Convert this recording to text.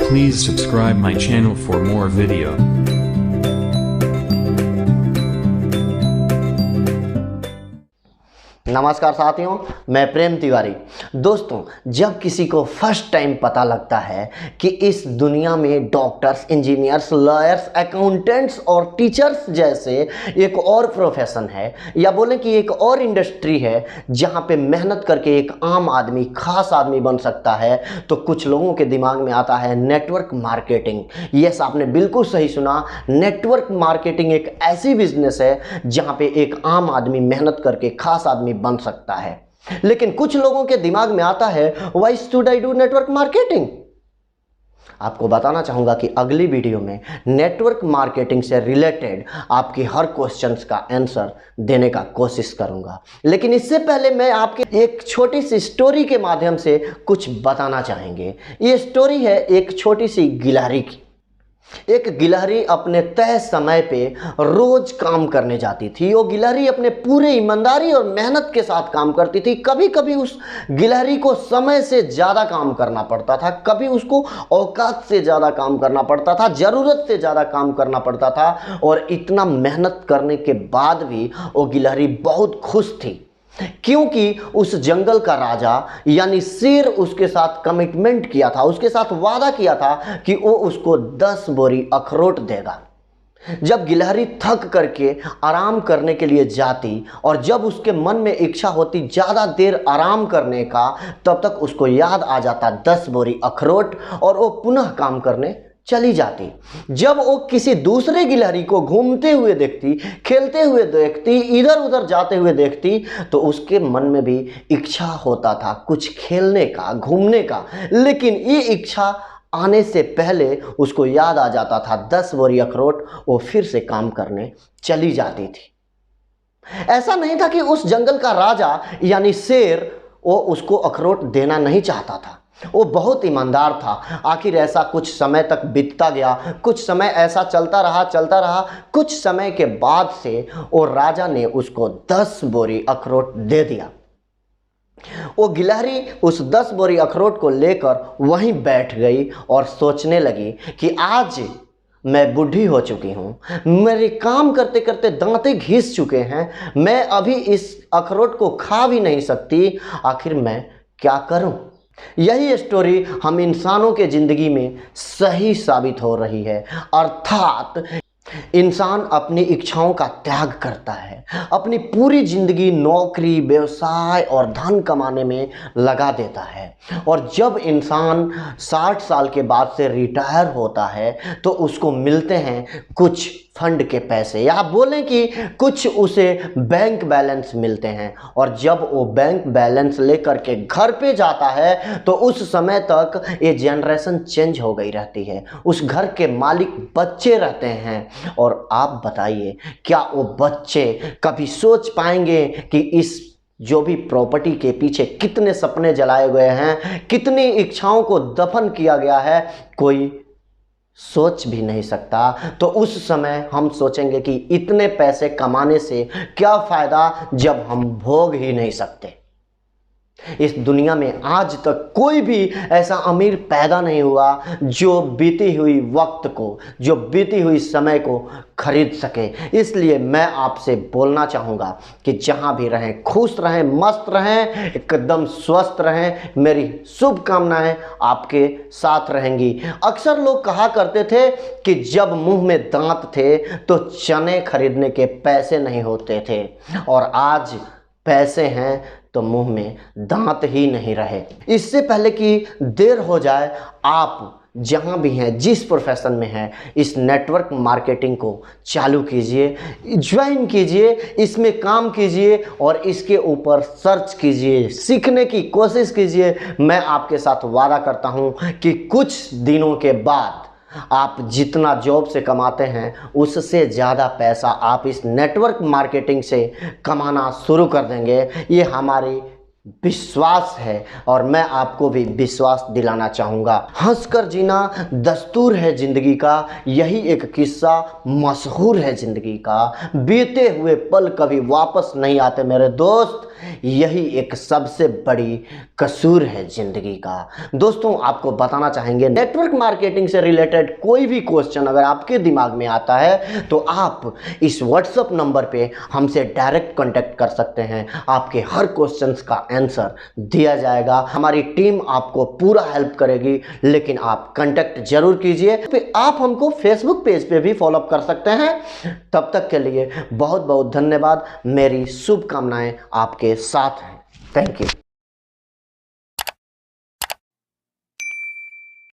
Please subscribe my channel for more video. नमस्कार साथियों, मैं प्रेम तिवारी। दोस्तों, जब किसी को फर्स्ट टाइम पता लगता है कि इस दुनिया में डॉक्टर्स, इंजीनियर्स, लॉयर्स, अकाउंटेंट्स और टीचर्स जैसे एक और प्रोफेशन है, या बोलें कि एक और इंडस्ट्री है जहां पे मेहनत करके एक आम आदमी, खास आदमी बन सकता है, तो कुछ लोगों के दिमाग में आता है नेटवर्क मार्केटिंग। यस, आपने बिल्कुल सही सुना। नेटवर्क मार्केटिंग एक ऐसी बिजनेस है जहां पे एक आम आदमी मेहनत करके खास आदमी बन सकता है। लेकिन कुछ लोगों के दिमाग में आता है, why should I do network marketing. आपको बताना चाहूंगा कि अगली वीडियो में नेटवर्क मार्केटिंग से रिलेटेड आपके हर क्वेश्चंस का आंसर देने का कोशिश करूंगा। लेकिन इससे पहले मैं आपके एक छोटी सी स्टोरी के माध्यम से कुछ बताना चाहेंगे। ये स्टोरी है एक छोटी सी गिलहरी की। एक गिलहरी अपने तय समय पे रोज काम करने जाती थी। वो गिलहरी अपने पूरे ईमानदारी और मेहनत के साथ काम करती थी। कभी कभी उस गिलहरी को समय से ज़्यादा काम करना पड़ता था, कभी उसको औकात से ज़्यादा काम करना पड़ता था, ज़रूरत से ज़्यादा काम करना पड़ता था। और इतना मेहनत करने के बाद भी वो गिलहरी बहुत खुश थी, क्योंकि उस जंगल का राजा यानी शेर उसके साथ कमिटमेंट किया था, उसके साथ वादा किया था कि वो उसको 10 बोरी अखरोट देगा। जब गिलहरी थक करके आराम करने के लिए जाती और जब उसके मन में इच्छा होती ज़्यादा देर आराम करने का, तब तक उसको याद आ जाता 10 बोरी अखरोट और वो पुनः काम करने चली जाती। जब वो किसी दूसरे गिलहरी को घूमते हुए देखती, खेलते हुए देखती, इधर उधर जाते हुए देखती, तो उसके मन में भी इच्छा होता था कुछ खेलने का, घूमने का। लेकिन ये इच्छा आने से पहले उसको याद आ जाता था 10 बोरी अखरोट, वो फिर से काम करने चली जाती थी। ऐसा नहीं था कि उस जंगल का राजा यानी शेर वो उसको अखरोट देना नहीं चाहता था, वो बहुत ईमानदार था। आखिर ऐसा कुछ समय तक बीतता गया, कुछ समय ऐसा चलता रहा। कुछ समय के बाद से वो राजा ने उसको 10 बोरी अखरोट दे दिया। वो गिलहरी उस 10 बोरी अखरोट को लेकर वहीं बैठ गई और सोचने लगी कि आज मैं बूढ़ी हो चुकी हूँ, मेरे काम करते करते दांते घिस चुके हैं, मैं अभी इस अखरोट को खा भी नहीं सकती, आखिर मैं क्या करूँ। यही स्टोरी हम इंसानों के ज़िंदगी में सही साबित हो रही है। अर्थात इंसान अपनी इच्छाओं का त्याग करता है, अपनी पूरी ज़िंदगी नौकरी, व्यवसाय और धन कमाने में लगा देता है। और जब इंसान 60 साल के बाद से रिटायर होता है तो उसको मिलते हैं कुछ फंड के पैसे, या बोलें कि कुछ उसे बैंक बैलेंस मिलते हैं। और जब वो बैंक बैलेंस लेकर के घर पे जाता है तो उस समय तक ये जनरेशन चेंज हो गई रहती है, उस घर के मालिक बच्चे रहते हैं। और आप बताइए, क्या वो बच्चे कभी सोच पाएंगे कि इस जो भी प्रॉपर्टी के पीछे कितने सपने जलाए गए हैं, कितनी इच्छाओं को दफन किया गया है, कोई सोच भी नहीं सकता। तो उस समय हम सोचेंगे कि इतने पैसे कमाने से क्या फ़ायदा जब हम भोग ही नहीं सकते। इस दुनिया में आज तक कोई भी ऐसा अमीर पैदा नहीं हुआ जो बीती हुई वक्त को, जो बीती हुई समय को खरीद सके। इसलिए मैं आपसे बोलना चाहूँगा कि जहाँ भी रहें खुश रहें, मस्त रहें, एकदम स्वस्थ रहें। मेरी शुभकामनाएं आपके साथ रहेंगी। अक्सर लोग कहा करते थे कि जब मुंह में दांत थे तो चने खरीदने के पैसे नहीं होते थे, और आज पैसे हैं तो मुंह में दांत ही नहीं रहे। इससे पहले कि देर हो जाए, आप जहां भी हैं, जिस प्रोफेशन में हैं, इस नेटवर्क मार्केटिंग को चालू कीजिए, ज्वाइन कीजिए, इसमें काम कीजिए और इसके ऊपर सर्च कीजिए, सीखने की कोशिश कीजिए। मैं आपके साथ वादा करता हूं कि कुछ दिनों के बाद आप जितना जॉब से कमाते हैं उससे ज़्यादा पैसा आप इस नेटवर्क मार्केटिंग से कमाना शुरू कर देंगे। ये हमारी विश्वास है और मैं आपको भी विश्वास दिलाना चाहूँगा। हंसकर जीना दस्तूर है ज़िंदगी का, यही एक किस्सा मशहूर है ज़िंदगी का। बीते हुए पल कभी वापस नहीं आते मेरे दोस्त, यही एक सबसे बड़ी कसूर है ज़िंदगी का। दोस्तों आपको बताना चाहेंगे, नेटवर्क मार्केटिंग से रिलेटेड कोई भी क्वेश्चन अगर आपके दिमाग में आता है तो आप इस व्हाट्सएप नंबर पे हमसे डायरेक्ट कांटेक्ट कर सकते हैं। आपके हर क्वेश्चंस का आंसर दिया जाएगा, हमारी टीम आपको पूरा हेल्प करेगी, लेकिन आप कांटेक्ट जरूर कीजिए। फिर आप हमको फेसबुक पेज पे भी फॉलो कर सकते हैं। तब तक के लिए बहुत बहुत धन्यवाद। मेरी शुभकामनाएं आपके साथ हैं। Thank you.